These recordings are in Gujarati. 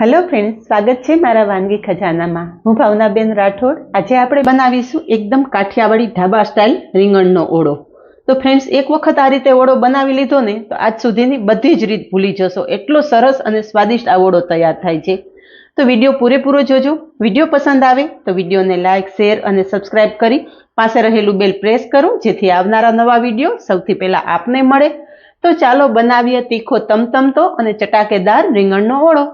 हेलो फ्रेंड्स, स्वागत है मारा वानगी खजाना में। हूँ भावनाबेन राठोड। आज आप बनावीशुं एकदम काठियावाड़ी ढाबा स्टाइल રીંગણનો ઓળો। तो फ्रेंड्स, एक वखत आ रीते ओळो बनावी लीधो ने तो आज सुधीनी बधी ज रीत भूली जशो। एटलो सरस अने स्वादिष्ट आ ओळो तैयार थाय छे। तो विडियो पूरेपूरो जोजो। विडियो पसंद आवे तो विडियो ने लाइक, शेर अने सब्सक्राइब करी पासे रहेलू बेल प्रेस करो, जेथी आवनारा नवा विडियो सौथी पहेला आपने मळे। तो चालो बनावीए तीखो तमतमतो अने चटाकेदार રીંગણનો ઓળો।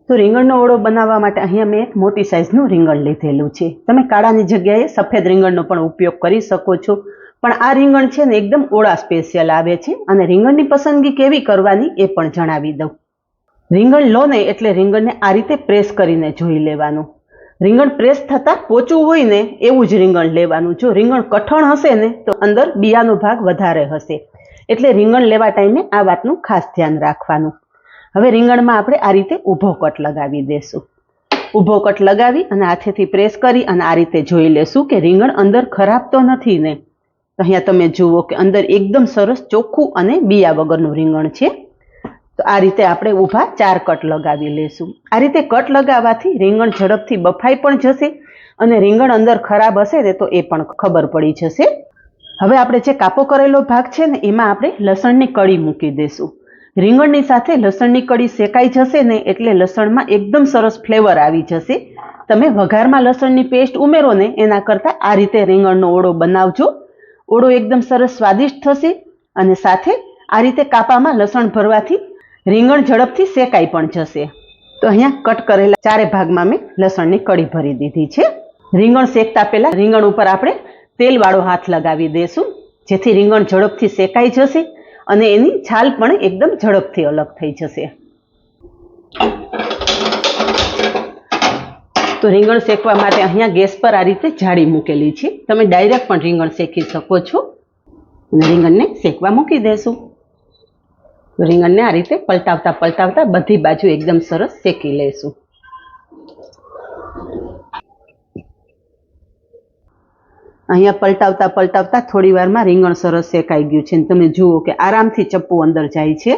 तो રીંગણનો ઓળો બનાવવા માટે અહીંયા મેં એક મોટી સાઇઝનું રીંગણ લીધેલું છે। તમે કાળાની જગ્યાએ સફેદ રીંગણનો પણ ઉપયોગ કરી શકો છો, પણ આ રીંગણ છે ને એકદમ ઓળા સ્પેશિયલ આવે છે। અને રીંગણની પસંદગી કેવી કરવાની એ પણ જણાવી દઉં। રીંગણ લો ને એટલે રીંગણને આ રીતે પ્રેસ કરીને જોઈ લેવાનું। રીંગણ પ્રેસ થતાં પોચું હોય ને એવું જ રીંગણ લેવાનું। જો રીંગણ કઠણ હશે ને તો અંદર બિયાનો ભાગ વધારે હશે, એટલે રીંગણ લેવા ટાઈમે આ વાતનું ખાસ ધ્યાન રાખવાનું। હવે રીંગણમાં આપણે આ રીતે ઊભો કટ લગાવી દેશું। ઊભો કટ લગાવી અને હાથેથી પ્રેસ કરી અને આ રીતે જોઈ લેશું કે રીંગણ અંદર ખરાબ તો નથી ને। તો અહીંયા તમે જુઓ કે અંદર એકદમ સરસ ચોખ્ખું અને બિયા વગરનું રીંગણ છે। તો આ રીતે આપણે ઊભા 4 કટ લગાવી લેશું। આ રીતે કટ લગાવવાથી રીંગણ ઝડપથી બફાઈ પણ જશે અને રીંગણ અંદર ખરાબ હશે ને તો એ પણ ખબર પડી જશે। હવે આપણે જે કાપો કરેલો ભાગ છે ને એમાં આપણે લસણની કળી મૂકી દેશું। રીંગણની સાથે લસણની કળી શેકાઈ જશે ને એટલે લસણમાં એકદમ સરસ ફ્લેવર આવી જશે। તમે વઘારમાં લસણની પેસ્ટ ઉમેરો ને એના કરતાં આ રીતે રીંગણનો ઓળો બનાવજો। ઓળો એકદમ સરસ સ્વાદિષ્ટ થશે અને સાથે આ રીતે કાપામાં લસણ ભરવાથી રીંગણ ઝડપથી શેકાઈ પણ જશે। તો અહીંયા કટ કરેલા 4 ભાગમાં મેં લસણની કળી ભરી દીધી છે। રીંગણ શેકતા પહેલા રીંગણ ઉપર આપણે તેલવાળો હાથ લગાવી દેશું, જેથી રીંગણ ઝડપથી શેકાઈ જશે અને એની છાલ પણ એકદમ ઝડપથી અલગ થઈ જશે। તો રીંગણ શેકવા માટે અહીંયા ગેસ પર આ રીતે જાળી મૂકેલી છે। તમે ડાયરેક્ટ પણ રીંગણ શેકી શકો છો અને રીંગણને શેકવા મૂકી દેશું। તો રીંગણને આ રીતે પલટાવતા પલટાવતા બધી બાજુ એકદમ સરસ શેકી લેશું। અહીંયા પલટાવતા પલટાવતા થોડી વારમાં રીંગણ સરસ શેકાઈ ગયું છે। તમે જુઓ કે આરામથી ચપ્પુ અંદર જાય છે।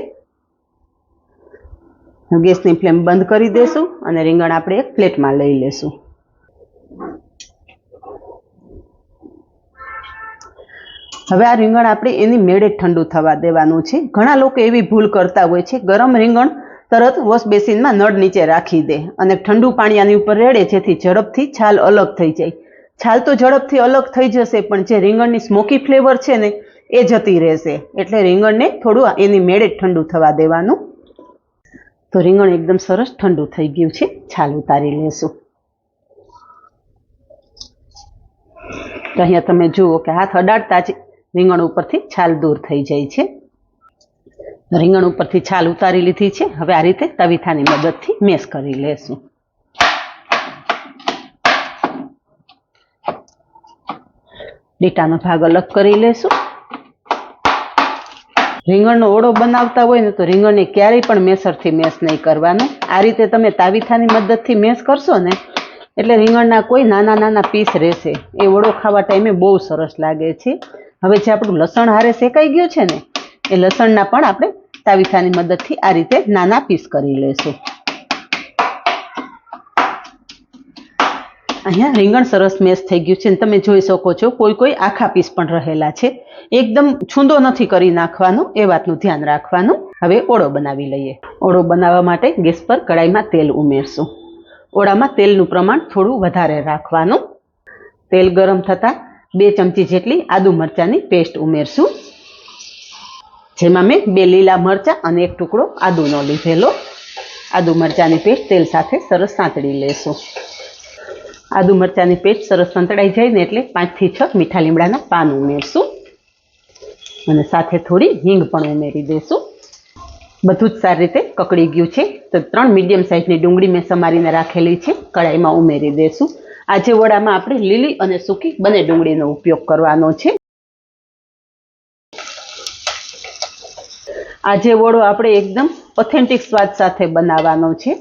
ગેસની ફ્લેમ બંધ કરી દેશું અને રીંગણ આપણે એક પ્લેટમાં લઈ લેશું। હવે આ રીંગણ આપણે એની મેળે ઠંડુ થવા દેવાનું છે। ઘણા લોકો એવી ભૂલ કરતા હોય છે, ગરમ રીંગણ તરત વોશ બેસિનમાં નળ નીચે રાખી દે અને ઠંડુ પાણી આની ઉપર રેડે, જેથી ઝડપથી છાલ અલગ થઈ જાય। છાલ તો ઝડપથી અલગ થઈ જશે, પણ જે રીંગણની સ્મોકી ફ્લેવર છે ને એ જતી રહેશે। એટલે રીંગણને થોડું એની મેળે ઠંડુ થવા દેવાનું। તો રીંગણ એકદમ સરસ ઠંડુ થઈ ગયું છે, છાલ ઉતારી લેશું। તો અહીંયા તમે જુઓ કે હાથ અડાડતા જ રીંગણ ઉપરથી છાલ દૂર થઈ જાય છે। રીંગણ ઉપરથી છાલ ઉતારી લીધી છે। હવે આ રીતે તવીથાની મદદથી મેશ કરી લેશું। લીટાનો ભાગ અલગ કરી લેશું। રીંગણનો ઓળો બનાવતા હોય ને તો રીંગણને ક્યારેય પણ મેસરથી મેશ નહીં કરવાનું। આ રીતે તમે તાવીથાની મદદથી મેશ કરશો ને એટલે રીંગણના કોઈ નાના નાના પીસ રહેશે। એ ઓળો ખાવા ટાઈમે બહુ સરસ લાગે છે। હવે જે આપણું લસણ હારે શેકાઈ ગયું છે ને એ લસણના પણ આપણે તાવીથાની મદદથી આ રીતે નાના પીસ કરી લેશું। અહીંયા રીંગણ સરસ મેશ થઈ ગયું છે। તમે જોઈ શકો છો કોઈ કોઈ આખા પીસ પણ રહેલા છે। એકદમ છૂંદો નથી કરી નાખવાનો, એ વાતનું ધ્યાન રાખવાનું। હવે ઓળો બનાવી લઈએ। ઓળો બનાવવા માટે ગેસ પર કડાઈમાં તેલ ઉમેરશું। ઓળામાં તેલનું પ્રમાણ થોડું વધારે રાખવાનું। તેલ ગરમ થતાં 2 ચમચી જેટલી આદુ મરચાંની પેસ્ટ ઉમેરશું, જેમાં મેં 2 લીલા મરચાં અને 1 ટુકડો આદુનો લીધેલો। આદુ મરચાંની પેસ્ટ તેલ સાથે સરસ સાંતળી લેશું। આદુ મરચાંની પેસ્ટ સરસ સંતળાઈ જાય ને એટલે 5 થી 6 મીઠા લીમડાના પાન ઉમેરશું અને સાથે થોડી હિંગ પણ ઉમેરી દેશું। બધું જ સારી રીતે કકડી ગયું છે। તો 3 મીડિયમ સાઇઝની ડુંગળી મેં સમારીને રાખેલી છે, કડાઈમાં ઉમેરી દેશું। આજે વડામાં આપણે લીલી અને સૂકી બંને ડુંગળીનો ઉપયોગ કરવાનો છે। આજે વડો આપણે એકદમ ઓથેન્ટિક સ્વાદ સાથે બનાવવાનો છે।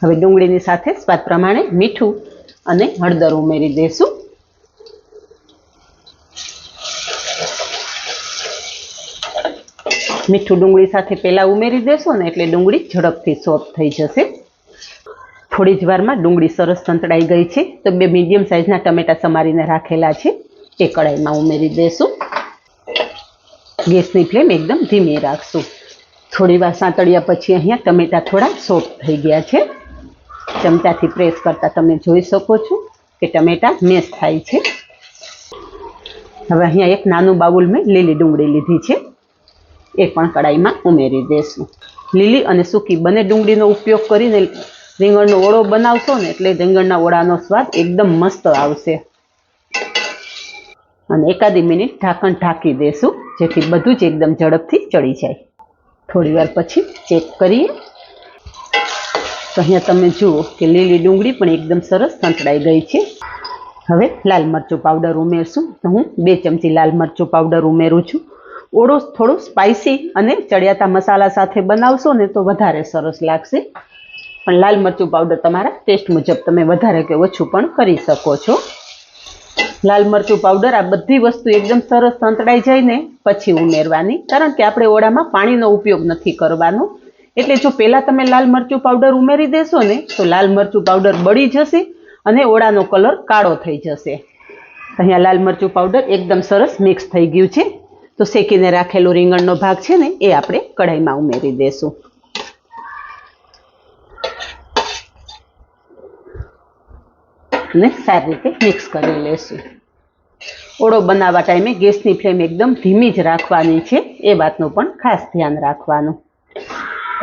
હવે ડુંગળીની સાથે સ્વાદ પ્રમાણે મીઠું અને હળદર ઉમેરી દેશું। મીઠું ડુંગળી સાથે પહેલાં ઉમેરી દેશો ને એટલે ડુંગળી ઝડપથી સોફ્ટ થઈ જશે. થોડી જ વારમાં ડુંગળી સરસ સંતળાઈ ગઈ છે. તો 2 મીડિયમ સાઇઝના ટમેટા સમારીને રાખેલા છે એ કઢાઈમાં ઉમેરી દેશું. ગેસની ફ્લેમ એકદમ ધીમી રાખશું. થોડી વાર સાંતળ્યા પછી અહીંયા ટમેટા થોડા સોફ્ટ થઈ ગયા છે. ચમચાથી પ્રેસ કરતાં તમે જોઈ શકો છો કે ટમેટા મેશ થાય છે. હવે અહીંયા એક નાનું બાઉલ મેં લીલી ડુંગળી લીધી છે એ પણ કઢાઈમાં ઉમેરી દેશું. લીલી અને સૂકી બંને ડુંગળીનો ઉપયોગ કરીને રીંગણનો ઓળો બનાવશો ને એટલે રીંગણના ઓળાનો સ્વાદ એકદમ મસ્ત આવશે. અને એકાદી મિનિટ ઢાંકણ ઢાંકી દેશું જેથી બધું જ એકદમ ઝડપથી ચડી જાય. થોડી વાર પછી ચેક કરીએ તો અહીંયા તમે જુઓ કે લીલી ડુંગળી પણ એકદમ સરસ સંતળાઈ ગઈ છે. હવે લાલ મરચું પાવડર ઉમેરશું. તો હું 2 ચમચી લાલ મરચું પાવડર ઉમેરું છું. ઓળો થોડો સ્પાઇસી અને ચડિયાતા મસાલા સાથે બનાવશો ને તો વધારે સરસ લાગશે. પણ લાલ મરચું પાવડર તમારા ટેસ્ટ મુજબ તમે વધારે કે ઓછું પણ કરી શકો છો. લાલ મરચું પાવડર આ બધી વસ્તુ એકદમ સરસ સંતળાઈ જાય ને પછી ઉમેરવાની, કારણ કે આપણે ઓળામાં પાણીનો ઉપયોગ નથી કરવાનો. એટલે જો પહેલાં તમે લાલ મરચું પાવડર ઉમેરી દેશો ને તો લાલ મરચું પાવડર બળી જશે અને ઓળાનો કલર કાળો થઈ જશે. અહીંયા લાલ મરચું પાવડર એકદમ સરસ મિક્સ થઈ ગયું છે. તો શેકીને રાખેલો રીંગણનો ભાગ છે ને એ આપણે કઢાઈમાં ઉમેરી દેશું. અને સારી રીતે મિક્સ કરી લેશું. ઓળો બનાવવા ટાઈમે ગેસની ફ્લેમ એકદમ ધીમી જ રાખવાની છે એ વાતનું પણ ખાસ ધ્યાન રાખવાનું.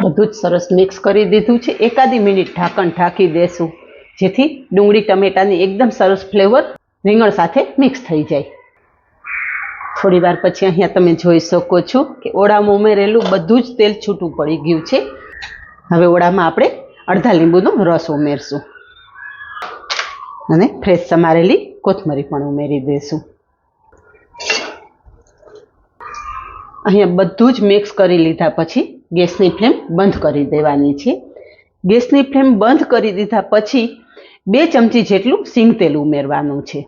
બધું જ સરસ મિક્સ કરી દીધું છે. એકાદી મિનિટ ઢાંકણ ઢાંકી દેશું જેથી ડુંગળી ટમેટાની એકદમ સરસ ફ્લેવર રીંગણ સાથે મિક્સ થઈ જાય. થોડી વાર પછી અહીંયા તમે જોઈ શકો છો કે ઓળામાં ઉમેરેલું બધું જ તેલ છૂટું પડી ગયું છે. હવે ઓળામાં આપણે અડધા લીંબુનો રસ ઉમેરશું અને ફ્રેશ સમારેલી કોથમરી પણ ઉમેરી દઈશું. અહીંયા બધું જ મિક્સ કરી લીધા પછી ગેસની ફ્લેમ બંધ કરી દેવાની છે. ગેસની ફ્લેમ બંધ કરી દીધા પછી 2 ચમચી જેટલું સિંગ તેલ ઉમેરવાનું છે.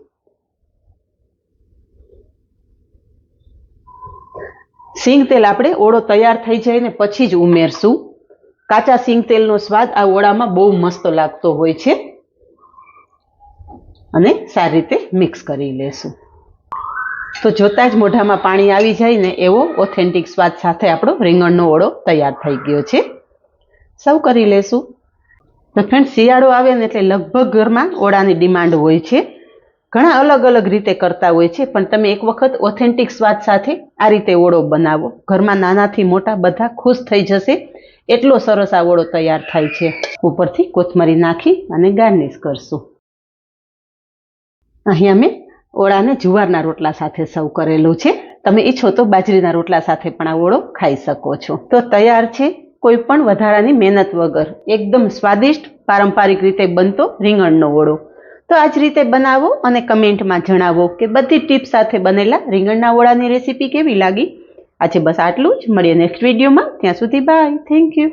સિંગ તેલ આપણે ઓળો તૈયાર થઈ જાય ને પછી જ ઉમેરશું. કાચા સિંગ તેલનો સ્વાદ આ ઓળામાં બહુ મસ્ત લાગતો હોય છે. અને સારી રીતે મિક્સ કરી લેશું. તો જોતાં જ મોઢામાં પાણી આવી જાય ને એવો ઓથેન્ટિક સ્વાદ સાથે આપણો રીંગણનો ઓળો તૈયાર થઈ ગયો છે. સર્વ કરી લેશું. તો ફ્રેન્ડ, શિયાળો આવે ને એટલે લગભગ ઘરમાં ઓળાની ડિમાન્ડ હોય છે. ઘણા અલગ અલગ રીતે કરતા હોય છે, પણ તમે એક વખત ઓથેન્ટિક સ્વાદ સાથે આ રીતે ઓળો બનાવો. ઘરમાં નાનાથી મોટા બધા ખુશ થઈ જશે. એટલો સરસ આ ઓળો તૈયાર થાય છે. ઉપરથી કોથમરી નાખી અને ગાર્નિશ કરશું. અહીંયા મેં ઓળાને જુવારના રોટલા સાથે સર્વ કરેલું છે. તમે ઈચ્છો તો બાજરીના રોટલા સાથે પણ આ ઓળો ખાઈ શકો છો. તો તૈયાર છે કોઈ પણ વધારાની મહેનત વગર એકદમ સ્વાદિષ્ટ પારંપરિક રીતે બનતો રીંગણનો ઓળો. તો આ જ રીતે બનાવો અને કમેન્ટમાં જણાવો કે બધી ટીપ્સ સાથે બનેલા રીંગણના ઓળાની રેસીપી કેવી લાગી. આજે બસ આટલું જ. મળીએ નેક્સ્ટ વિડીયોમાં. ત્યાં સુધી બાય. Thank you.